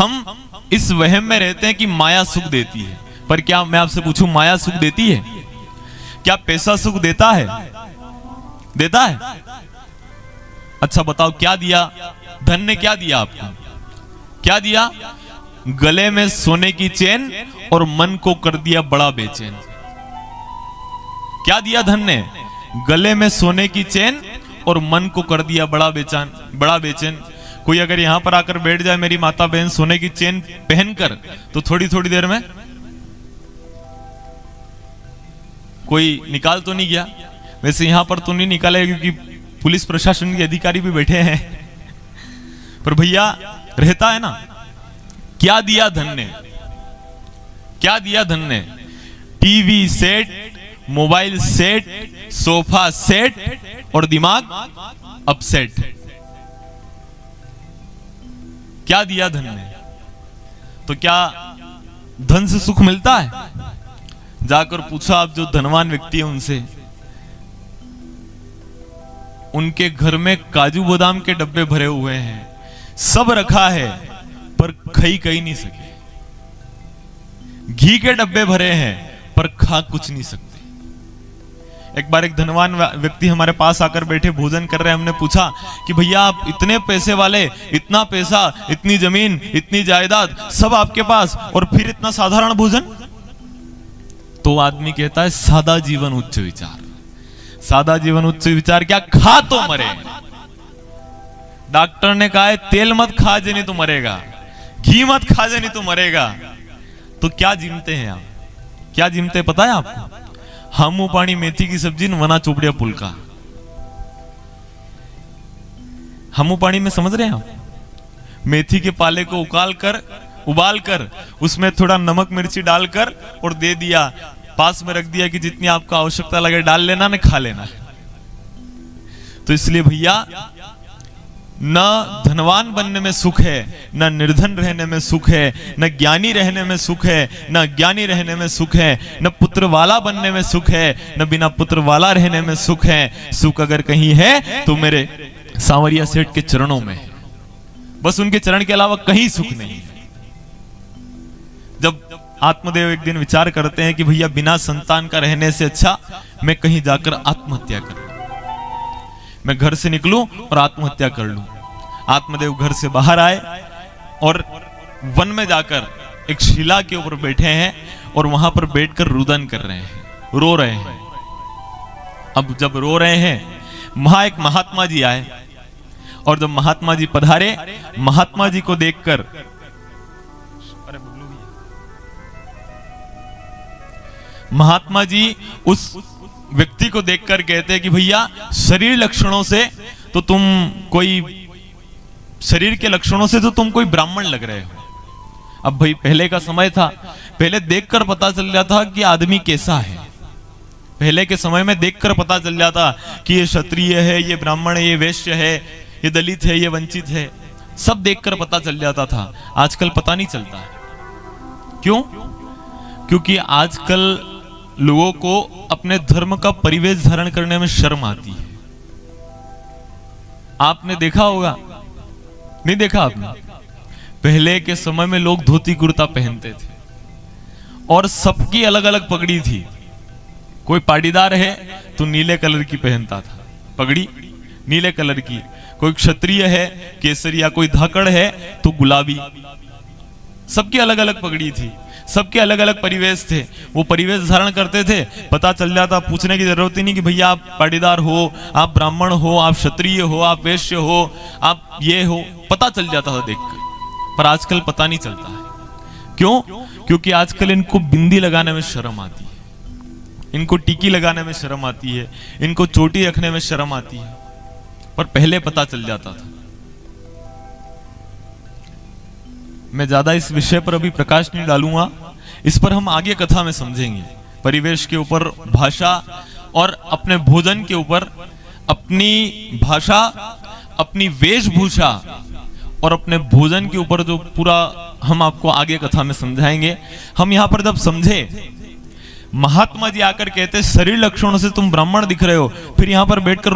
हम इस वहम में रहते हैं कि माया सुख देती है, पर क्या मैं आपसे पूछूं, माया सुख देती है? क्या पैसा सुख देता है? देता है? अच्छा बताओ, क्या दिया धन ने? क्या दिया आपको? क्या दिया? गले में सोने की चेन और मन को कर दिया बड़ा बेचैन। क्या दिया धन ने? गले में सोने की चेन और मन को कर दिया बड़ा बेचैन। कोई अगर यहां पर आकर बैठ जाए मेरी माता बहन सोने की चेन पहनकर, तो थोड़ी थोड़ी देर में कोई निकाल तो नहीं गया? वैसे यहां पर तो नहीं निकाले क्योंकि पुलिस प्रशासन के अधिकारी भी बैठे हैं, पर भैया रहता है ना। क्या दिया धन ने? क्या दिया धन ने? TV set, mobile set, sofa set और दिमाग अपसेट। क्या दिया धन ने? तो क्या धन से सुख मिलता है? जाकर पूछा आप जो धनवान व्यक्ति है उनसे, उनके घर में काजू बादाम के डब्बे भरे हुए हैं, सब रखा है, पर कहीं नहीं सके। घी के डब्बे भरे हैं पर खा कुछ नहीं सकते। एक बार एक धनवान व्यक्ति हमारे पास आकर बैठे, भोजन कर रहे हैं। हमने पूछा कि भैया आप इतने पैसे वाले, इतना पैसा, इतनी जमीन, इतनी जायदाद सब आपके पास, और फिर इतना साधारण भोजन? तो आदमी कहता है सादा जीवन उच्च विचार। सादा जीवन उच्च विचार क्या? खा तो मरे। डॉक्टर ने कहा है तेल मत खा जे नहीं तो मरेगा, घी मत खा जे नहीं तो मरेगा। तो क्या जिमते हैं आप? क्या जिमते पता है आपको? हमू पानी मेथी की सब्जी, वना चोपड़िया पुलका। हमू पानी में समझ रहे हैं आप? मेथी के पाले को उबाल कर उसमें थोड़ा नमक मिर्ची डालकर और दे दिया, पास में रख दिया कि जितनी आपको आवश्यकता लगे डाल लेना, न खा लेना। तो इसलिए भैया न धनवान बनने में सुख है, न निर्धन रहने में सुख है, न ज्ञानी रहने में सुख है, न ज्ञानी रहने में सुख है, न पुत्र वाला बनने में सुख है, न बिना पुत्र वाला रहने में सुख है। सुख अगर कहीं है तो मेरे सांवरिया सेठ के चरणों में, बस उनके चरण के अलावा कहीं सुख नहीं है। जब आत्मदेव एक दिन विचार करते हैं कि भैया बिना संतान का रहने से अच्छा मैं कहीं जाकर आत्महत्या करूं, मैं घर से निकलूं और आत्महत्या कर लूं। आत्मदेव घर से बाहर आए और वन में जाकर एक शिला के ऊपर बैठे हैं और वहां पर बैठकर रुदन कर रहे हैं, रो रहे हैं। अब जब रो रहे हैं, वहां एक महात्मा जी आए, और जब महात्मा जी पधारे, महात्मा जी को देखकर महात्मा जी उस व्यक्ति को देखकर कहते हैं कि भैया शरीर लक्षणों से तो तुम कोई, शरीर के लक्षणों से तो तुम कोई ब्राह्मण लग रहे हो। अब भाई पहले का समय था, पहले देखकर पता चल जाता कि आदमी कैसा है। पहले के समय में देखकर पता चल जाता कि ये क्षत्रिय है, ये ब्राह्मण है, ये वैश्य है, ये दलित है, ये वंचित है, सब देखकर पता चल जाता था। आजकल पता नहीं चलता है। क्यों? क्योंकि आजकल लोगों को अपने धर्म का परिवेश धारण करने में शर्म आती है। आपने देखा होगा, नहीं देखा आपने? पहले के समय में लोग धोती कुर्ता पहनते थे और सबकी अलग अलग पगड़ी थी। कोई पाटीदार है तो नीले कलर की पहनता था, पगड़ी नीले कलर की। कोई क्षत्रिय है केसरिया, कोई धाकड़ है तो गुलाबी। सबकी अलग अलग पगड़ी थी, सबके अलग अलग परिवेश थे। वो परिवेश धारण करते थे, पता चल जाता, पूछने की जरूरत ही नहीं कि भैया आप पाटीदार हो, आप ब्राह्मण हो, आप क्षत्रिय हो, आप वैश्य हो, आप ये हो, पता चल जाता था देखकर। पर आजकल पता नहीं चलता है। क्यों? क्योंकि आजकल इनको बिंदी लगाने में शर्म आती है, इनको टीकी लगाने में शर्म आती है, इनको चोटी रखने में शर्म आती है। पर पहले पता चल जाता था। मैं ज्यादा इस विषय पर अभी प्रकाश नहीं डालूंगा, इस पर हम आगे कथा में समझेंगे। परिवेश के ऊपर, भाषा और अपने भोजन के ऊपर, अपनी भाषा, अपनी वेशभूषा और अपने भोजन के ऊपर जो पूरा हम आपको आगे कथा में समझाएंगे। हम यहां पर जब समझे, महात्मा जी आकर कहते शरीर लक्षणों से तुम ब्राह्मण दिख रहे हो, फिर यहां पर बैठकर